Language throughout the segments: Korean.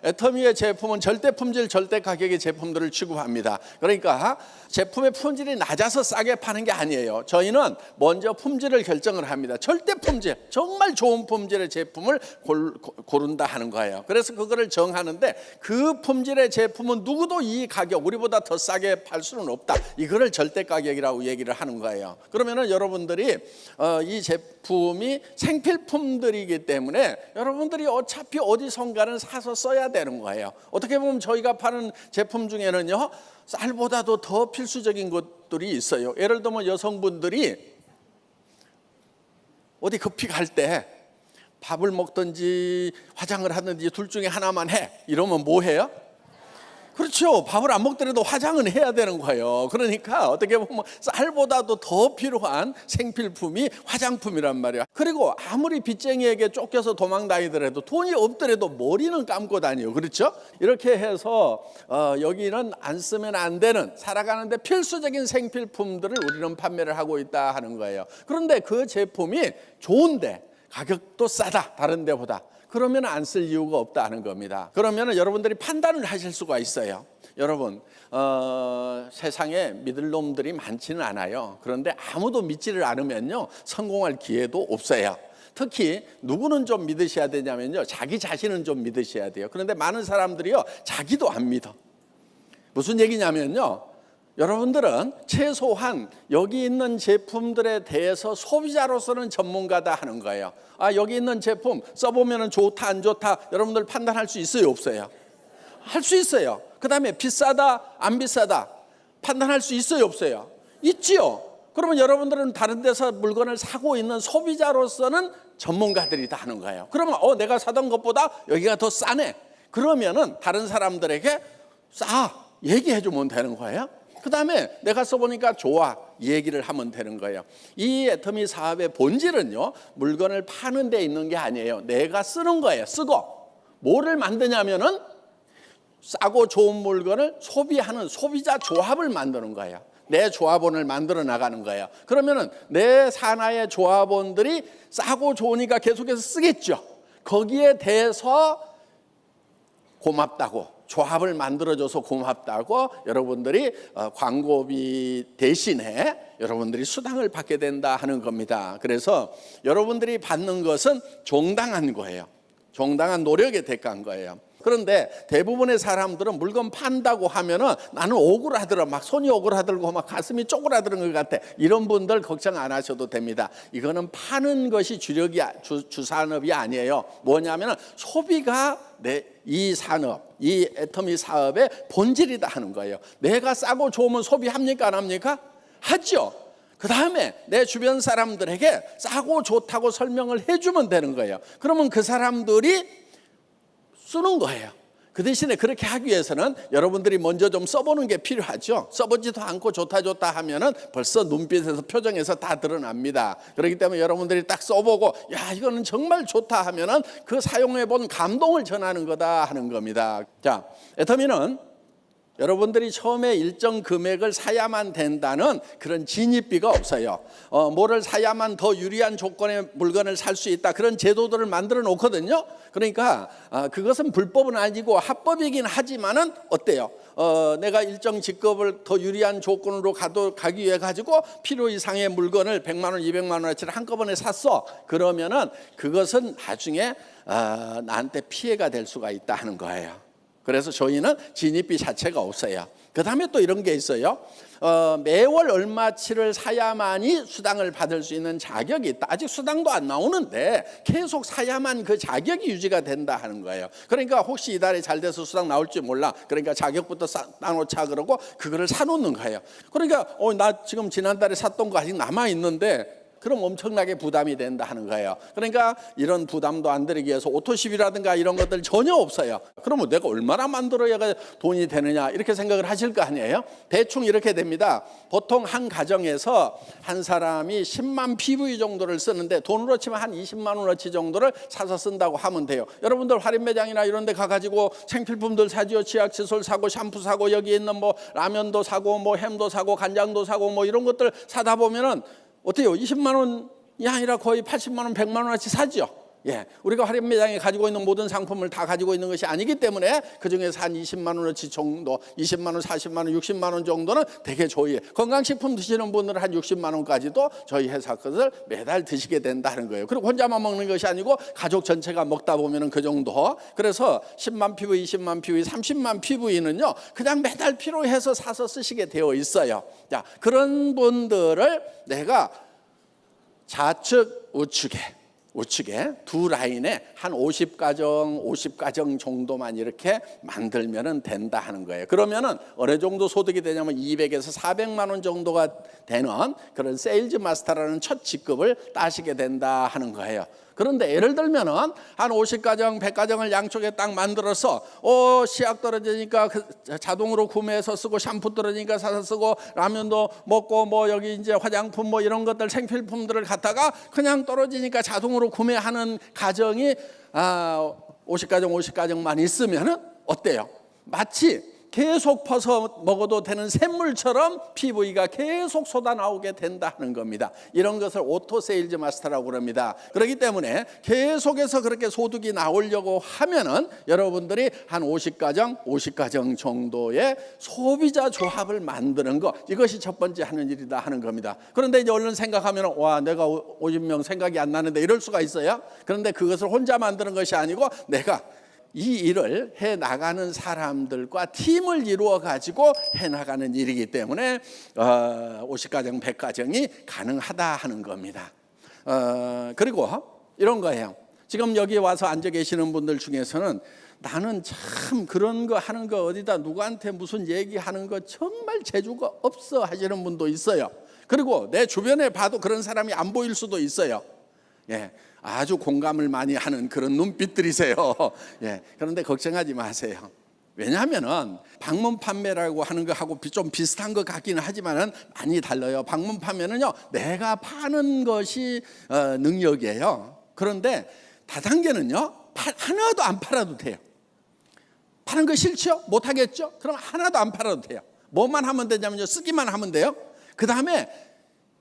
애터미의 제품은 절대 품질, 절대 가격의 제품들을 취급합니다. 그러니까 제품의 품질이 낮아서 싸게 파는 게 아니에요. 저희는 먼저 품질을 결정을 합니다. 절대 품질, 정말 좋은 품질의 제품을 고른다 하는 거예요. 그래서 그거를 정하는데 그 품질의 제품은 누구도 이 가격, 우리보다 더 싸게 팔 수는 없다. 이거를 절대 가격이라고 얘기를 하는 거예요. 그러면은 여러분들이 이 제품이 생필품들이기 때문에 여러분들이 어차피 어디선가는 사서 써야 되는 거예요. 어떻게 보면 저희가 파는 제품 중에는요, 쌀보다도 더 필수적인 것들이 있어요. 예를 들면 여성분들이 어디 급히 갈 때 밥을 먹든지 화장을 하든지 둘 중에 하나만 해. 이러면 뭐 해요? 그렇죠. 밥을 안 먹더라도 화장은 해야 되는 거예요. 그러니까 어떻게 보면 쌀보다도 더 필요한 생필품이 화장품이란 말이야. 그리고 아무리 빚쟁이에게 쫓겨서 도망 다니더라도 돈이 없더라도 머리는 감고 다녀요. 그렇죠? 이렇게 해서 여기는 안 쓰면 안 되는, 살아가는데 필수적인 생필품들을 우리는 판매를 하고 있다 하는 거예요. 그런데 그 제품이 좋은데 가격도 싸다, 다른 데보다. 그러면 안 쓸 이유가 없다는 겁니다. 그러면 여러분들이 판단을 하실 수가 있어요. 여러분, 세상에 믿을 놈들이 많지는 않아요. 그런데 아무도 믿지를 않으면요, 성공할 기회도 없어요. 특히 누구는 좀 믿으셔야 되냐면요, 자기 자신은 좀 믿으셔야 돼요. 그런데 많은 사람들이요, 자기도 안 믿어. 무슨 얘기냐면요, 여러분들은 최소한 여기 있는 제품들에 대해서 소비자로서는 전문가다 하는 거예요. 여기 있는 제품 써보면 좋다 안 좋다 여러분들 판단할 수 있어요, 없어요? 할 수 있어요. 그 다음에 비싸다 안 비싸다 판단할 수 있어요, 없어요? 있지요. 그러면 여러분들은 다른 데서 물건을 사고 있는 소비자로서는 전문가들이다 하는 거예요. 그러면 내가 사던 것보다 여기가 더 싸네. 그러면은 다른 사람들에게 싸 얘기해 주면 되는 거예요. 그 다음에 내가 써보니까 좋아 얘기를 하면 되는 거예요. 이 애터미 사업의 본질은요, 물건을 파는 데 있는 게 아니에요. 내가 쓰는 거예요. 쓰고 뭐를 만드냐면은 싸고 좋은 물건을 소비하는 소비자 조합을 만드는 거예요. 내 조합원을 만들어 나가는 거예요. 그러면은 내 산하의 조합원들이 싸고 좋으니까 계속해서 쓰겠죠. 거기에 대해서 고맙다고, 조합을 만들어줘서 고맙다고 여러분들이 광고비 대신에 여러분들이 수당을 받게 된다 하는 겁니다. 그래서 여러분들이 받는 것은 정당한 거예요. 정당한 노력의 대가인 거예요. 그런데 대부분의 사람들은 물건 판다고 하면은 나는 억울하더라, 막 손이 억울하더라고, 막 가슴이 쪼그라드는 것 같아. 이런 분들 걱정 안 하셔도 됩니다. 이거는 파는 것이 주산업이 아니에요. 뭐냐면은 소비가 이 산업, 이 애터미 사업의 본질이다 하는 거예요. 내가 싸고 좋으면 소비합니까, 안 합니까? 하죠. 그 다음에 내 주변 사람들에게 싸고 좋다고 설명을 해주면 되는 거예요. 그러면 그 사람들이 쓰는 거예요. 그 대신에 그렇게 하기 위해서는 여러분들이 먼저 좀 써보는 게 필요하죠. 써보지도 않고 좋다 하면은 벌써 눈빛에서 표정에서 다 드러납니다. 그렇기 때문에 여러분들이 딱 써보고 야 이거는 정말 좋다 하면은 그 사용해본 감동을 전하는 거다 하는 겁니다. 자, 애터미는 여러분들이 처음에 일정 금액을 사야만 된다는 그런 진입비가 없어요. 뭐를 사야만 더 유리한 조건의 물건을 살 수 있다, 그런 제도들을 만들어 놓거든요. 그러니까 그것은 불법은 아니고 합법이긴 하지만은 어때요? 내가 일정 직급을 더 유리한 조건으로 가기 위해 가지고 필요 이상의 물건을 100만 원, 200만 원어치를 한꺼번에 샀어. 그러면은 그것은 나중에 나한테 피해가 될 수가 있다 하는 거예요. 그래서 저희는 진입비 자체가 없어요. 그 다음에 또 이런 게 있어요. 매월 얼마치를 사야만이 수당을 받을 수 있는 자격이 있다. 아직 수당도 안 나오는데 계속 사야만 그 자격이 유지가 된다 하는 거예요. 그러니까 혹시 이달에 잘 돼서 수당 나올지 몰라. 그러니까 자격부터 따놓자 그러고 그거를 사놓는 거예요. 그러니까 나 지금 지난달에 샀던 거 아직 남아있는데 그럼 엄청나게 부담이 된다 하는 거예요. 그러니까 이런 부담도 안 들이기 위해서 오토십이라든가 이런 것들 전혀 없어요. 그러면 내가 얼마나 만들어야 돈이 되느냐 이렇게 생각을 하실 거 아니에요. 대충 이렇게 됩니다. 보통 한 가정에서 한 사람이 10만 PV 정도를 쓰는데 돈으로 치면 한 20만 원어치 정도를 사서 쓴다고 하면 돼요. 여러분들 할인 매장이나 이런 데 가가지고 생필품들 사지요. 치약, 칫솔 사고 샴푸 사고 여기 있는 뭐 라면도 사고 뭐 햄도 사고 간장도 사고 뭐 이런 것들 사다 보면은 어때요? 20만 원이 아니라 거의 80만 원, 100만 원어치 사죠. 예, 우리가 화력 매장에 가지고 있는 모든 상품을 다 가지고 있는 것이 아니기 때문에 그중에서 한 20만 원어치 정도, 20만 원, 40만 원, 60만 원 정도는 되게 좋아요. 건강식품 드시는 분들은 한 60만 원까지도 저희 회사 것을 매달 드시게 된다는 거예요. 그리고 혼자만 먹는 것이 아니고 가족 전체가 먹다 보면은 그 정도. 그래서 10만 PV, 20만 PV, 30만 PV는요 그냥 매달 필요해서 사서 쓰시게 되어 있어요. 자, 그런 분들을 내가 좌측, 우측에 두 라인에 한 50가정 정도만 이렇게 만들면 된다 하는 거예요. 그러면은 어느 정도 소득이 되냐면 200에서 400만 원 정도가 되는 그런 세일즈 마스터라는 첫 직급을 따시게 된다 하는 거예요. 그런데 예를 들면은 한 50가정, 100가정을 양쪽에 딱 만들어서 씨앗 떨어지니까 자동으로 구매해서 쓰고, 샴푸 떨어지니까 사서 쓰고, 라면도 먹고, 뭐 여기 이제 화장품 뭐 이런 것들 생필품들을 갖다가 그냥 떨어지니까 자동으로 구매하는 가정이 50가정만 있으면은 어때요? 마치 계속 퍼서 먹어도 되는 샘물처럼 PV가 계속 쏟아나오게 된다는 겁니다. 이런 것을 오토 세일즈 마스터라고 그럽니다. 그렇기 때문에 계속해서 그렇게 소득이 나오려고 하면은 여러분들이 한 50가정 정도의 소비자 조합을 만드는 것, 이것이 첫 번째 하는 일이다 하는 겁니다. 그런데 이제 얼른 생각하면 와, 내가 50명 생각이 안 나는데 이럴 수가 있어요. 그런데 그것을 혼자 만드는 것이 아니고 내가 이 일을 해나가는 사람들과 팀을 이루어 가지고 해나가는 일이기 때문에 50가정, 100가정이 가능하다 하는 겁니다. 그리고 이런 거예요. 지금 여기 와서 앉아 계시는 분들 중에서는 나는 참 그런 거 하는 거 어디다 누구한테 무슨 얘기하는 거 정말 재주가 없어 하시는 분도 있어요. 그리고 내 주변에 봐도 그런 사람이 안 보일 수도 있어요. 예, 아주 공감을 많이 하는 그런 눈빛들이세요. 예, 그런데 걱정하지 마세요. 왜냐하면은 방문 판매라고 하는 거하고 좀 비슷한 것 같기는 하지만은 많이 달라요. 방문 판매는요, 내가 파는 것이 능력이에요. 그런데 다단계는요, 하나도 안 팔아도 돼요. 파는 거 싫죠? 못 하겠죠? 그럼 하나도 안 팔아도 돼요. 뭐만 하면 되냐면요, 쓰기만 하면 돼요. 그 다음에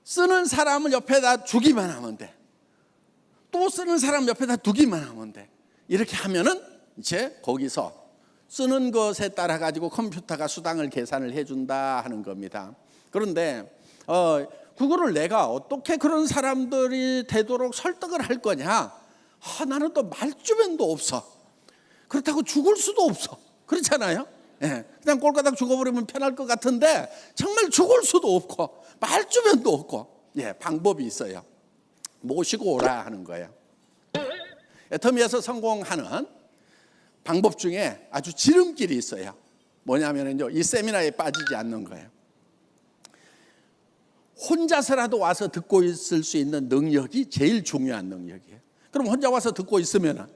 쓰는 사람을 옆에다 주기만 하면 돼. 또 쓰는 사람 옆에다 두기만 하면 돼. 이렇게 하면은 이제 거기서 쓰는 것에 따라 가지고 컴퓨터가 수당을 계산을 해준다 하는 겁니다. 그런데 그거를 내가 어떻게 그런 사람들이 되도록 설득을 할 거냐? 나는 또 말주변도 없어. 그렇다고 죽을 수도 없어. 그렇잖아요. 예, 그냥 꼴가닥 죽어버리면 편할 것 같은데 정말 죽을 수도 없고 말주변도 없고, 예, 방법이 있어요. 모시고 오라 하는 거예요. 애터미에서 성공하는 방법 중에 아주 지름길이 있어요. 뭐냐면요, 이 세미나에 빠지지 않는 거예요. 혼자서라도 와서 듣고 있을 수 있는 능력이 제일 중요한 능력이에요. 그럼 혼자 와서 듣고 있으면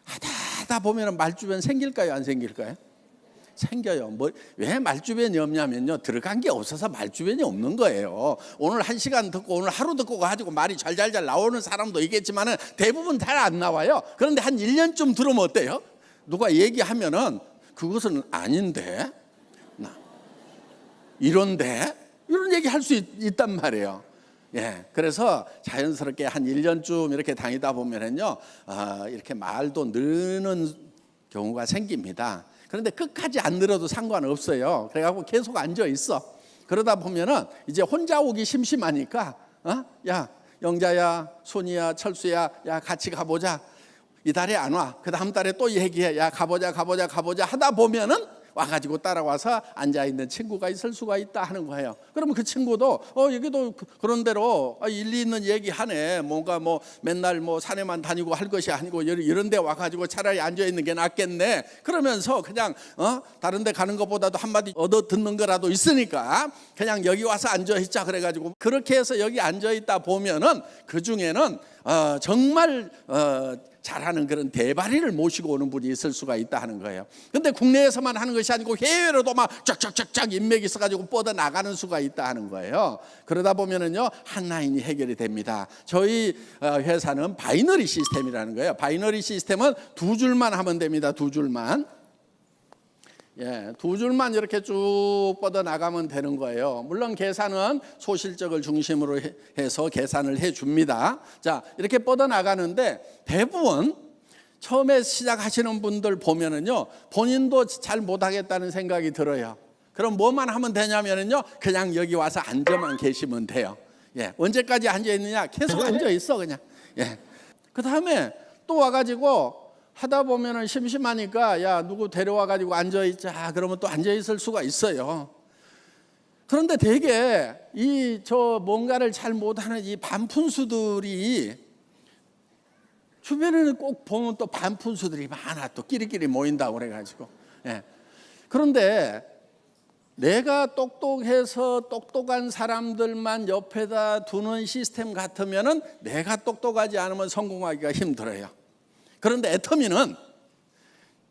하다 보면 말주변 생길까요, 안 생길까요? 생겨요. 왜 말주변이 없냐면요, 들어간 게 없어서 말주변이 없는 거예요. 오늘 1시간 듣고 오늘 하루 듣고 가지고 말이 잘잘잘 나오는 사람도 있겠지만은 대부분 잘 안 나와요. 그런데 한 1년쯤 들으면 어때요? 누가 얘기하면은 그것은 아닌데, 이런데, 이런 얘기 할 수 있단 말이에요. 예, 그래서 자연스럽게 한 1년쯤 이렇게 다니다 보면은요, 이렇게 말도 느는 경우가 생깁니다. 그런데 끝까지 안 늘어도 상관없어요. 그래갖고 계속 앉아 있어. 그러다 보면은 이제 혼자 오기 심심하니까, 야, 영자야, 손이야, 철수야, 야, 같이 가보자. 이달에 안 와. 그 다음 달에 또 얘기해. 야, 가보자 하다 보면은 와가지고 따라와서 앉아있는 친구가 있을 수가 있다 하는 거예요. 그러면 그 친구도 여기도 그런 대로 일리 있는 얘기하네. 뭔가 뭐 맨날 뭐 산에만 다니고 할 것이 아니고 이런 데 와가지고 차라리 앉아있는 게 낫겠네. 그러면서 그냥 다른 데 가는 것보다도 한마디 얻어 듣는 거라도 있으니까 그냥 여기 와서 앉아있자 그래가지고 그렇게 해서 여기 앉아있다 보면은 그 중에는 정말 잘하는 그런 대바리를 모시고 오는 분이 있을 수가 있다 하는 거예요. 근데 국내에서만 하는 것이 아니고 해외로도 막 쫙쫙쫙쫙 인맥이 있어가지고 뻗어 나가는 수가 있다 하는 거예요. 그러다 보면은요, 한 라인이 해결이 됩니다. 저희 회사는 바이너리 시스템이라는 거예요. 바이너리 시스템은 두 줄만 하면 됩니다. 두 줄만. 예, 두 줄만 이렇게 쭉 뻗어 나가면 되는 거예요. 물론 계산은 소실적을 중심으로 해서 계산을 해 줍니다. 자, 이렇게 뻗어 나가는데 대부분 처음에 시작하시는 분들 보면은요, 본인도 잘 못하겠다는 생각이 들어요. 그럼 뭐만 하면 되냐면은요, 그냥 여기 와서 앉아만 계시면 돼요. 예, 언제까지 앉아 있느냐? 계속 앉아 있어 그냥. 예. 그 다음에 또 와가지고 하다 보면은 심심하니까 야 누구 데려와 가지고 앉아 있자 그러면 또 앉아 있을 수가 있어요. 그런데 되게 이 저 뭔가를 잘 못하는 이 반푼수들이 주변에는 꼭 보면 또 반푼수들이 많아, 또 끼리끼리 모인다고 그래가지고. 예. 그런데 내가 똑똑해서 똑똑한 사람들만 옆에다 두는 시스템 같으면은 내가 똑똑하지 않으면 성공하기가 힘들어요. 그런데 애터미는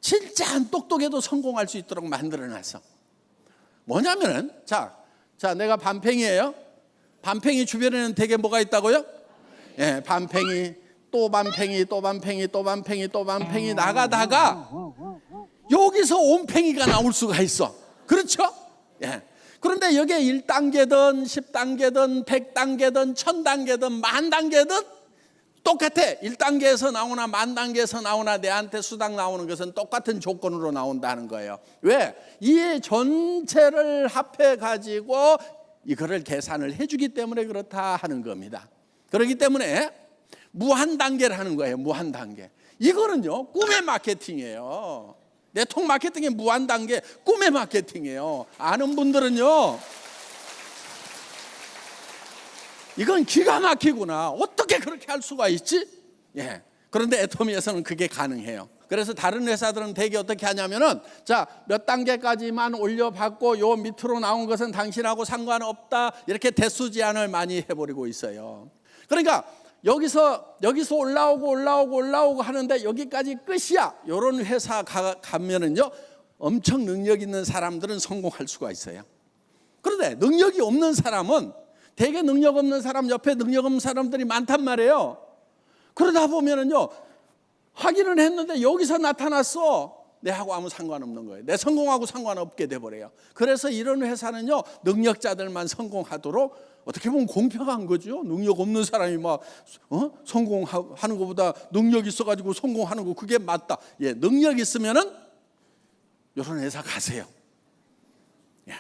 진짜 안 똑똑해도 성공할 수 있도록 만들어놨어. 뭐냐면은 자 내가 반팽이에요. 반팽이 주변에는 되게 뭐가 있다고요? 예, 반팽이 또 반팽이 또 반팽이 또 반팽이 또 반팽이 나가다가 여기서 온팽이가 나올 수가 있어. 그렇죠? 예. 그런데 여기에 1단계든 10단계든 100단계든 1000단계든 10,000단계든 똑같아. 1단계에서 나오나 10,000단계에서 나오나 내한테 수당 나오는 것은 똑같은 조건으로 나온다는 거예요. 왜? 이 전체를 합해 가지고 이거를 계산을 해주기 때문에 그렇다 하는 겁니다. 그렇기 때문에 무한단계를 하는 거예요. 무한단계. 이거는요 꿈의 마케팅이에요. 네트워크 마케팅의 무한단계 꿈의 마케팅이에요. 아는 분들은요 이건 기가 막히구나. 어떻게 그렇게 할 수가 있지? 예. 그런데 애터미에서는 그게 가능해요. 그래서 다른 회사들은 되게 어떻게 하냐면은 자, 몇 단계까지만 올려받고 요 밑으로 나온 것은 당신하고 상관없다. 이렇게 대수 제한을 많이 해버리고 있어요. 그러니까 여기서 올라오고 하는데 여기까지 끝이야. 이런 회사 가면은요 엄청 능력 있는 사람들은 성공할 수가 있어요. 그런데 능력이 없는 사람은 되게 능력 없는 사람 옆에 능력 없는 사람들이 많단 말이에요. 그러다 보면은요 확인을 했는데 여기서 나타났어. 내하고 아무 상관없는 거예요. 내 성공하고 상관없게 돼버려요. 그래서 이런 회사는요 능력자들만 성공하도록 어떻게 보면 공평한 거죠. 능력 없는 사람이 막 성공하는 것보다 능력 있어가지고 성공하는 거 그게 맞다. 예, 능력 있으면은 이런 회사 가세요. 예.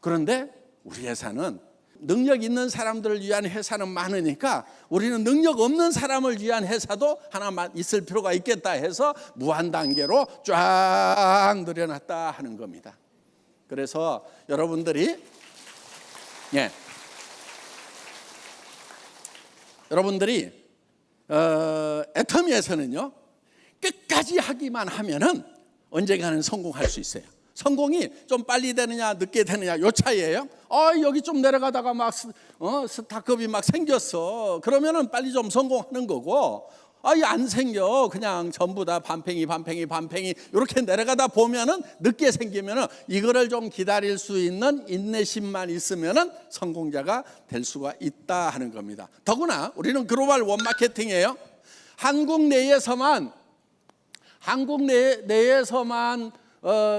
그런데 우리 회사는 능력 있는 사람들을 위한 회사는 많으니까 우리는 능력 없는 사람을 위한 회사도 하나만 있을 필요가 있겠다 해서 무한단계로 쫙 늘여놨다 하는 겁니다. 그래서 여러분들이 애터미에서는요 끝까지 하기만 하면은 언젠가는 성공할 수 있어요. 성공이 좀 빨리 되느냐 늦게 되느냐 요 차이예요. 여기 좀 내려가다가 막 스타급이 막 생겼어. 그러면은 빨리 좀 성공하는 거고 안 생겨. 그냥 전부 다 반팽이 이렇게 내려가다 보면은 늦게 생기면은 이거를 좀 기다릴 수 있는 인내심만 있으면은 성공자가 될 수가 있다 하는 겁니다. 더구나 우리는 글로벌 원마케팅이에요. 한국 내에서만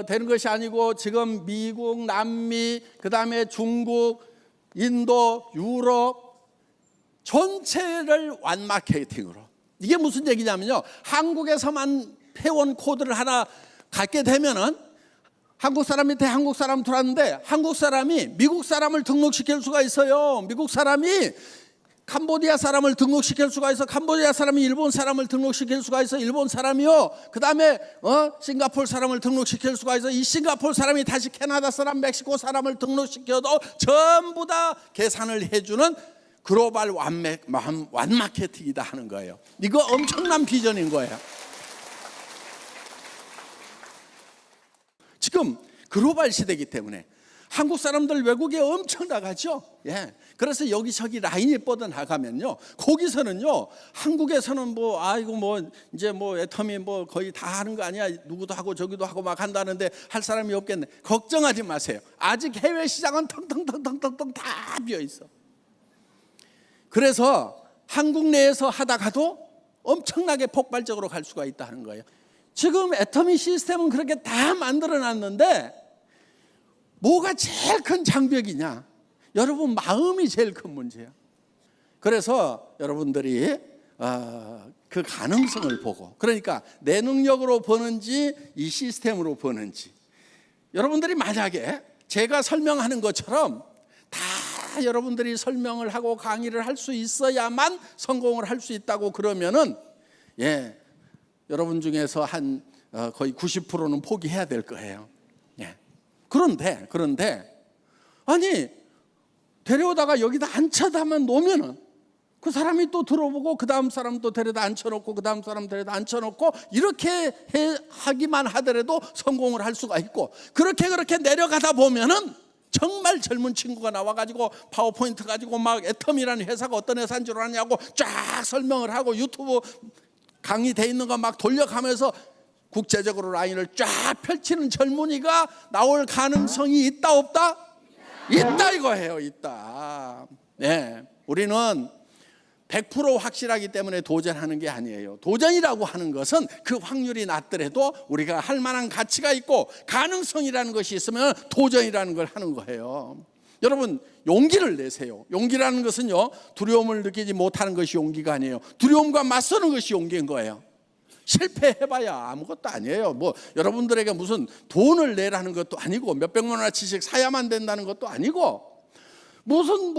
되는 것이 아니고 지금 미국, 남미, 그다음에 중국, 인도, 유럽 전체를 완마케팅으로. 이게 무슨 얘기냐면요. 한국에서만 회원 코드를 하나 갖게 되면은 한국 사람 밑에 한국 사람 들어왔는데 한국 사람이 미국 사람을 등록시킬 수가 있어요. 미국 사람이 캄보디아 사람을 등록시킬 수가 있어. 캄보디아 사람이 일본 사람을 등록시킬 수가 있어. 일본 사람이요. 그다음에 싱가포르 사람을 등록시킬 수가 있어. 이 싱가포르 사람이 다시 캐나다 사람, 멕시코 사람을 등록시켜도 전부 다 계산을 해주는 글로벌 완마케팅이다 하는 거예요. 이거 엄청난 비전인 거예요. 지금 글로벌 시대이기 때문에 한국 사람들 외국에 엄청 나가죠. 예. 그래서 여기저기 라인이 뻗어 나가면요. 거기서는요. 한국에서는 이제 애터미 거의 다 하는 거 아니야. 누구도 하고 저기도 하고 막 한다는데 할 사람이 없겠네. 걱정하지 마세요. 아직 해외 시장은 텅텅텅텅텅 다 비어 있어. 그래서 한국 내에서 하다가도 엄청나게 폭발적으로 갈 수가 있다 하는 거예요. 지금 애터미 시스템은 그렇게 다 만들어놨는데 뭐가 제일 큰 장벽이냐? 여러분 마음이 제일 큰 문제야. 그래서 여러분들이 그 가능성을 보고, 그러니까 내 능력으로 보는지 이 시스템으로 보는지, 여러분들이 만약에 제가 설명하는 것처럼 다 여러분들이 설명을 하고 강의를 할 수 있어야만 성공을 할 수 있다고 그러면은 여러분 중에서 한 거의 90%는 포기해야 될 거예요. 그런데 아니 데려오다가 여기다 앉혀다만 놓으면은 그 사람이 또 들어보고 그 다음 사람 또 데려다 앉혀놓고 그 다음 사람 데려다 앉혀놓고 이렇게 하기만 하더라도 성공을 할 수가 있고, 그렇게 내려가다 보면은 정말 젊은 친구가 나와가지고 파워포인트 가지고 막 애텀이라는 회사가 어떤 회사인 줄 아냐고 쫙 설명을 하고 유튜브 강의돼 있는 거 막 돌려가면서 국제적으로 라인을 쫙 펼치는 젊은이가 나올 가능성이 있다 없다? 있다 이거예요. 있다. 우리는 100% 확실하기 때문에 도전하는 게 아니에요. 도전이라고 하는 것은 그 확률이 낮더라도 우리가 할 만한 가치가 있고 가능성이라는 것이 있으면 도전이라는 걸 하는 거예요. 여러분 용기를 내세요. 용기라는 것은요, 두려움을 느끼지 못하는 것이 용기가 아니에요. 두려움과 맞서는 것이 용기인 거예요. 실패해봐야 아무것도 아니에요. 뭐 여러분들에게 무슨 돈을 내라는 것도 아니고 몇백만 원어치씩 사야만 된다는 것도 아니고 무슨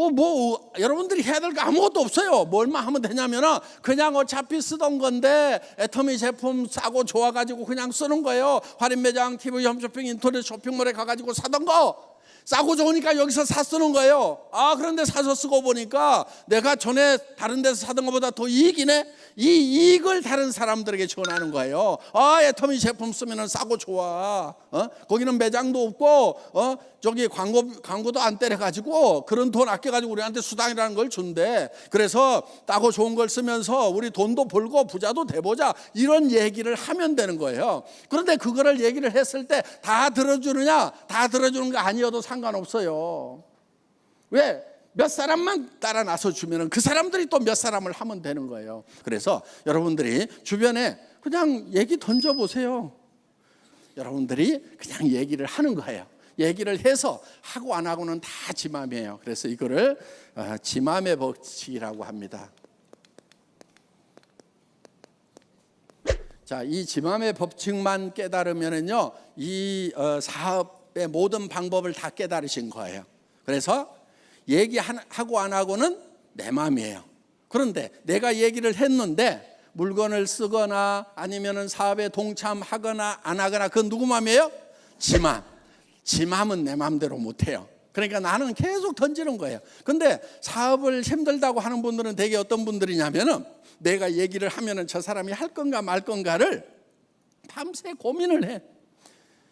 여러분들이 해야 될 거 아무것도 없어요. 뭐 얼마 하면 되냐면은 그냥 어차피 쓰던 건데 애터미 제품 싸고 좋아가지고 그냥 쓰는 거예요. 할인 매장, TV 홈쇼핑, 인터넷 쇼핑몰에 가가지고 사던 거 싸고 좋으니까 여기서 사 쓰는 거예요. 그런데 사서 쓰고 보니까 내가 전에 다른 데서 사던 것보다 더 이익이네. 이 이익을 다른 사람들에게 전하는 거예요. 애터미 제품 쓰면 싸고 좋아. 거기는 매장도 없고 저기 광고도 안 때려가지고 그런 돈 아껴가지고 우리한테 수당이라는 걸 준대. 그래서 싸고 좋은 걸 쓰면서 우리 돈도 벌고 부자도 돼보자, 이런 얘기를 하면 되는 거예요. 그런데 그거를 얘기를 했을 때 다 들어주느냐? 다 들어주는 거 아니어도 상관없어요. 왜? 몇 사람만 따라 나서 주면 그 사람들이 또 몇 사람을 하면 되는 거예요. 그래서 여러분들이 주변에 그냥 얘기 던져보세요. 여러분들이 그냥 얘기를 하는 거예요. 얘기를 해서 하고 안 하고는 다 지 맘이에요. 그래서 이거를 지 맘의 법칙이라고 합니다. 자, 이 지 맘의 법칙만 깨달으면은요, 이 사업의 모든 방법을 다 깨달으신 거예요. 그래서 얘기하고 안 하고는 내 마음이에요. 그런데 내가 얘기를 했는데 물건을 쓰거나 아니면은 사업에 동참하거나 안 하거나 그건 누구 마음이에요? 지 맘. 지 맘은 내 마음대로 못해요. 그러니까 나는 계속 던지는 거예요. 근데 사업을 힘들다고 하는 분들은 되게 어떤 분들이냐면은 내가 얘기를 하면은 저 사람이 할 건가 말 건가를 밤새 고민을 해.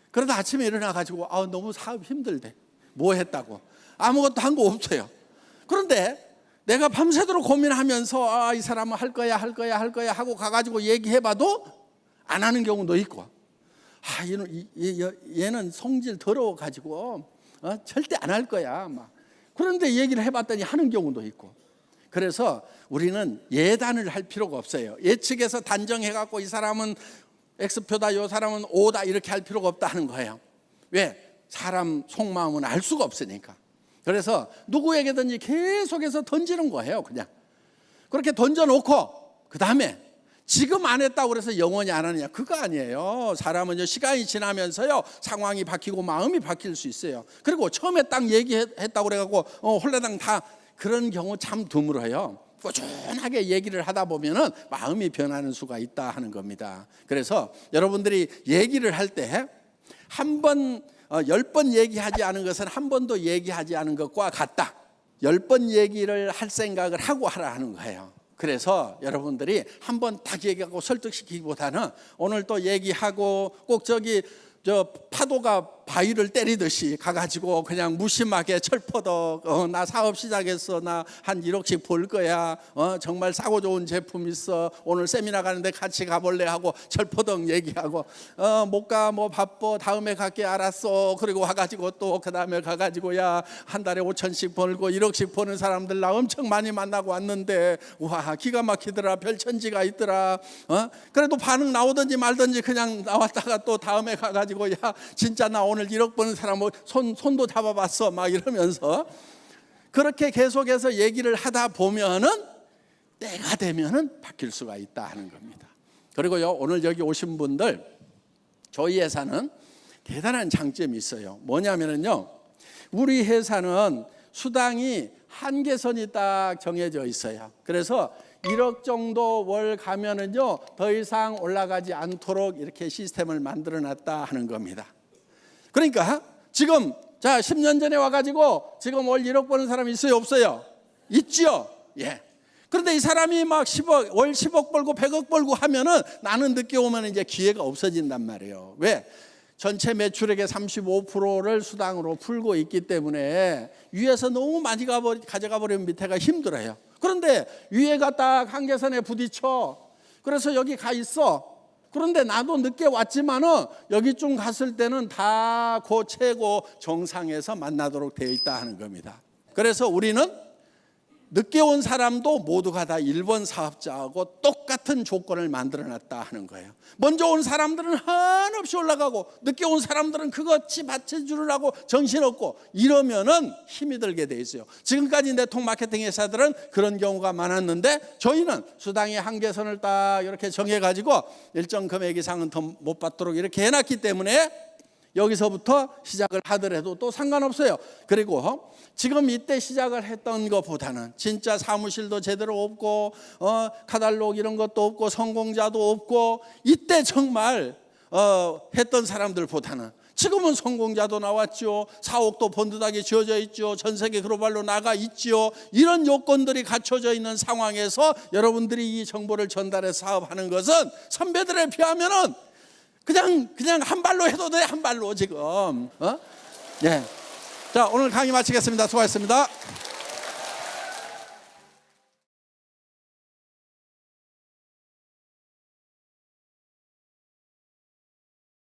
그러다 아침에 일어나가지고 너무 사업 힘들대. 뭐 했다고? 아무것도 한 거 없어요. 그런데 내가 밤새도록 고민하면서 이 사람은 할 거야 하고 가가지고 얘기해봐도 안 하는 경우도 있고, 얘는 성질 더러워가지고 절대 안 할 거야 막. 그런데 얘기를 해봤더니 하는 경우도 있고. 그래서 우리는 예단을 할 필요가 없어요. 예측해서 단정해갖고 이 사람은 X표다, 이 사람은 O다 이렇게 할 필요가 없다 하는 거예요. 왜? 사람 속마음은 알 수가 없으니까. 그래서 누구에게든지 계속해서 던지는 거예요. 그냥 그렇게 던져놓고 그 다음에 지금 안 했다고 그래서 영원히 안 하느냐, 그거 아니에요. 사람은요, 시간이 지나면서요 상황이 바뀌고 마음이 바뀔 수 있어요. 그리고 처음에 딱 얘기했다고 그래갖고 홀라당 다 그런 경우 참 드물어요. 꾸준하게 얘기를 하다 보면은 마음이 변하는 수가 있다 하는 겁니다. 그래서 여러분들이 얘기를 할 때 한 번 10번 얘기하지 않은 것은 한 번도 얘기하지 않은 것과 같다. 10번 얘기를 할 생각을 하고 하라 하는 거예요. 그래서 여러분들이 한 번 딱 얘기하고 설득시키기보다는 오늘 또 얘기하고 꼭 저 파도가 바위를 때리듯이 가가지고 그냥 무심하게 철퍼덕 나 사업 시작했어, 나 한 1억씩 벌 거야, 정말 싸고 좋은 제품 있어, 오늘 세미나 가는데 같이 가볼래 하고 철퍼덕 얘기하고 못 가, 뭐 바빠, 다음에 갈게, 알았어. 그리고 와가지고 또 그 다음에 가가지고 야 한 달에 5천씩 벌고 1억씩 버는 사람들 나 엄청 많이 만나고 왔는데 와 기가 막히더라, 별천지가 있더라. 그래도 반응 나오든지 말든지 그냥 나왔다가 또 다음에 가가지고 야 진짜 나 오늘 1억 버는 사람 손도 잡아봤어 막 이러면서 그렇게 계속해서 얘기를 하다 보면은 때가 되면은 바뀔 수가 있다 하는 겁니다. 그리고요, 오늘 여기 오신 분들, 저희 회사는 대단한 장점이 있어요. 뭐냐면요, 우리 회사는 수당이 한계선이 딱 정해져 있어요. 그래서 1억 정도 월 가면은요, 더 이상 올라가지 않도록 이렇게 시스템을 만들어 놨다 하는 겁니다. 그러니까 지금 자 10년 전에 와가지고 지금 월 1억 버는 사람이 있어요, 없어요? 있죠. 예. 그런데 이 사람이 막 10억, 월 10억 벌고 100억 벌고 하면은 나는 늦게 오면 이제 기회가 없어진단 말이에요. 왜? 전체 매출액의 35%를 수당으로 풀고 있기 때문에 위에서 너무 많이 가져가 버리면 밑에가 힘들어요. 그런데 위에가 딱 한계선에 부딪혀. 그래서 여기 가 있어. 그런데 나도 늦게 왔지만은 여기쯤 갔을 때는 다 그 최고 정상에서 만나도록 되어 있다 하는 겁니다. 그래서 우리는 늦게 온 사람도 모두가 다 1번 사업자하고 똑같은 조건을 만들어놨다 하는 거예요. 먼저 온 사람들은 한없이 올라가고 늦게 온 사람들은 그것이 받쳐주려고 정신없고 이러면은 힘이 들게 돼 있어요. 지금까지 네트워크 마케팅 회사들은 그런 경우가 많았는데 저희는 수당의 한계선을 딱 이렇게 정해가지고 일정 금액 이상은 더 못 받도록 이렇게 해놨기 때문에 여기서부터 시작을 하더라도 또 상관없어요. 그리고 지금 이때 시작을 했던 것보다는 진짜 사무실도 제대로 없고 카탈로그 이런 것도 없고 성공자도 없고 이때 정말 했던 사람들보다는 지금은 성공자도 나왔죠. 4억도 번듯하게 지어져 있죠. 전 세계 글로벌로 나가 있죠. 이런 요건들이 갖춰져 있는 상황에서 여러분들이 이 정보를 전달해서 사업하는 것은 선배들에 비하면은 그냥 한 발로 해도 돼, 한 발로 지금. 예. 자, 오늘 강의 마치겠습니다. 수고하셨습니다.